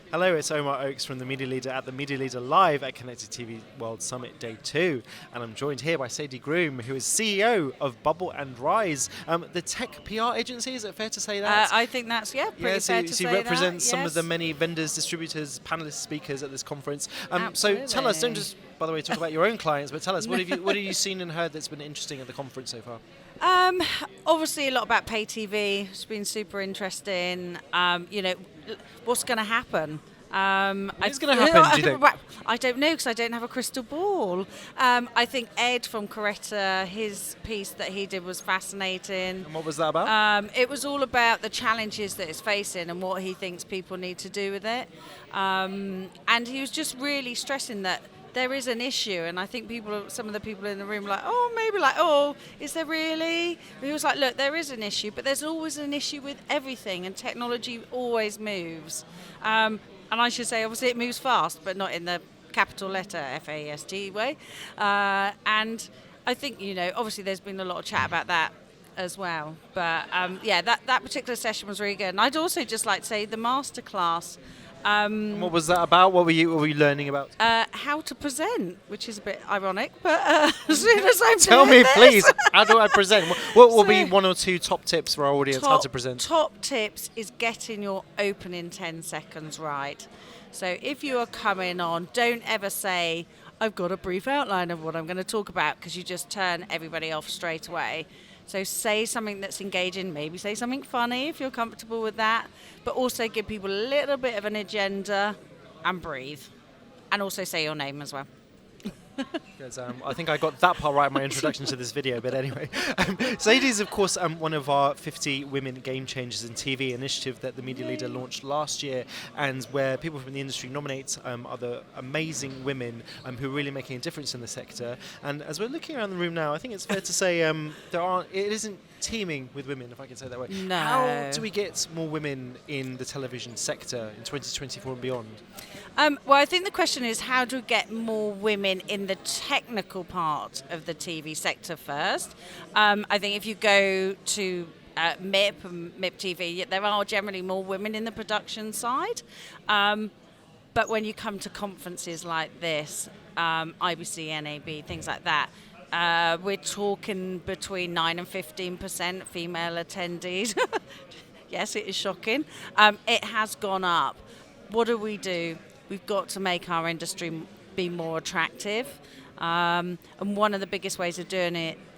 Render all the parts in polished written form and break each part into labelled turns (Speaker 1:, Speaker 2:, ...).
Speaker 1: Hello, it's Omar Oakes from The Media Leader at The Media Leader Live at Connected TV World Summit Day 2. And I'm joined here by Sadie Groom, who is CEO of Bubble and Rise, the tech PR agency. Is it fair to say that?
Speaker 2: I think that's, pretty fair to say that.
Speaker 1: So you represent some of the many vendors, distributors, panelists, speakers at this conference. So tell us, don't just, by the way, talk about your own clients, but tell us, what have you seen and heard that's been interesting at the conference so far?
Speaker 2: Obviously a lot about pay TV. It's been super interesting. What's going to happen?
Speaker 1: What's going to happen, do you think?
Speaker 2: I don't know, because I don't have a crystal ball. I think Ed from Coretta, his piece that he did was fascinating.
Speaker 1: And what was that about?
Speaker 2: It was all about the challenges that it's facing and what he thinks people need to do with it. And he was just really stressing that there is an issue, and I think some of the people in the room were like, is there really? He was like, look, there is an issue, but there's always an issue with everything, and technology always moves. And I should say, obviously, it moves fast, but not in the capital letter FAST way. And I think, obviously there's been a lot of chat about that as well. But that particular session was really good. And I'd also just like to say the masterclass.
Speaker 1: And what was that about? What were you learning about?
Speaker 2: How to present, which is a bit ironic, but as soon as I'm
Speaker 1: Tell me, please, how do I present? What will be one or two top tips for our audience how to present?
Speaker 2: Top tips is getting your opening 10 seconds right. So if you are coming on, don't ever say, I've got a brief outline of what I'm going to talk about, because you just turn everybody off straight away. So say something that's engaging, maybe say something funny if you're comfortable with that, but also give people a little bit of an agenda and breathe. And also say your name as well.
Speaker 1: Because, I think I got that part right in my introduction to this video, but anyway. Sadie is, of course, one of our 50 Women Game Changers in TV initiative that the Media Leader launched last year, and where people from the industry nominate other amazing women who are really making a difference in the sector. And as we're looking around the room now, I think it's fair to say it isn't teeming with women, if I can say it that way.
Speaker 2: No.
Speaker 1: How do we get more women in the television sector in 2024 and beyond?
Speaker 2: Well, I think the question is, how do we get more women in the technical part of the TV sector first? I think if you go to MIP and MIP TV, there are generally more women in the production side. But when you come to conferences like this, IBC, NAB, things like that, we're talking between 9 and 15% female attendees. Yes, it is shocking. It has gone up. What do? We've got to make our industry be more attractive. And one of the biggest ways of doing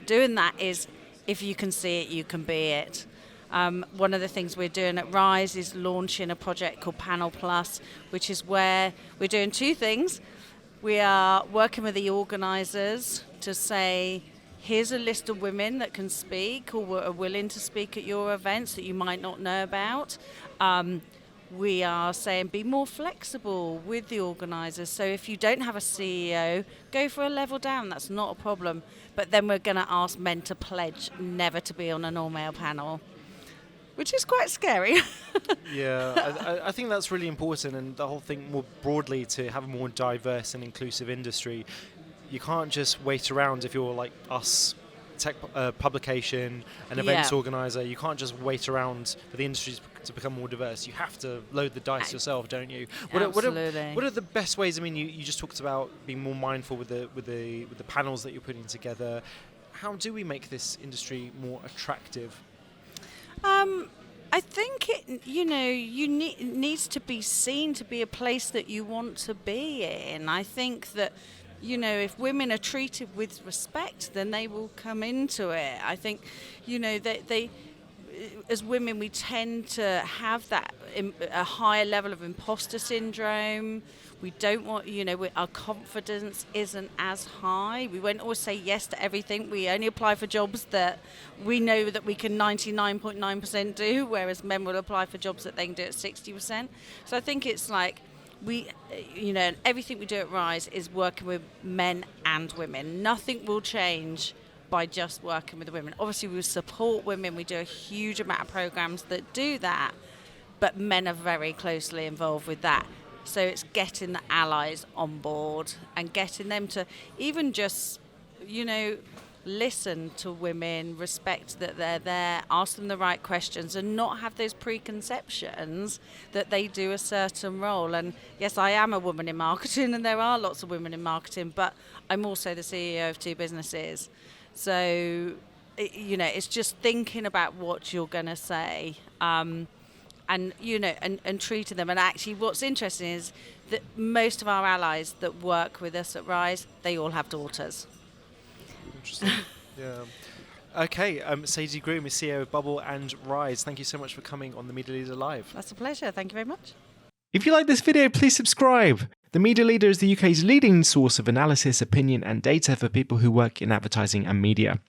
Speaker 2: that is, if you can see it, you can be it. One of the things we're doing at Rise is launching a project called Panel Plus, which is where we're doing two things. We are working with the organisers to say, here's a list of women that can speak or are willing to speak at your events that you might not know about. We are saying be more flexible with the organisers. So if you don't have a CEO, go for a level down. That's not a problem. But then we're going to ask men to pledge never to be on an all-male panel, which is quite scary.
Speaker 1: Yeah, I think that's really important, and the whole thing more broadly, to have a more diverse and inclusive industry. You can't just wait around if you're like us, tech publication, an events organizer. You can't just wait around for the industry to become more diverse. You have to load the dice yourself, don't you?
Speaker 2: Absolutely.
Speaker 1: What are the best ways? I mean, you just talked about being more mindful with the panels that you're putting together. How do we make this industry more attractive?
Speaker 2: I think it needs to be seen to be a place that you want to be in. I think that, if women are treated with respect, then they will come into it. I think, they as women, we tend to have that a higher level of imposter syndrome. We don't want, our confidence isn't as high. We won't always say yes to everything. We only apply for jobs that we know that we can 99.9% do, whereas men will apply for jobs that they can do at 60%. So I think it's like, everything we do at Rise is working with men and women. Nothing will change by just working with the women. Obviously, we support women. We do a huge amount of programs that do that, but men are very closely involved with that. So it's getting the allies on board and getting them to even just, listen to women, respect that they're there, ask them the right questions, and not have those preconceptions that they do a certain role. And yes, I am a woman in marketing, and there are lots of women in marketing, but I'm also the CEO of 2 businesses. So, it's just thinking about what you're going to say. And treating them. And actually, what's interesting is that most of our allies that work with us at Rise, they all have daughters.
Speaker 1: Interesting. Yeah. Okay, Sadie Groom is CEO of Bubble and Rise. Thank you so much for coming on the Media Leader Live.
Speaker 2: That's a pleasure. Thank you very much.
Speaker 1: If you like this video, please subscribe. The Media Leader is the UK's leading source of analysis, opinion and data for people who work in advertising and media.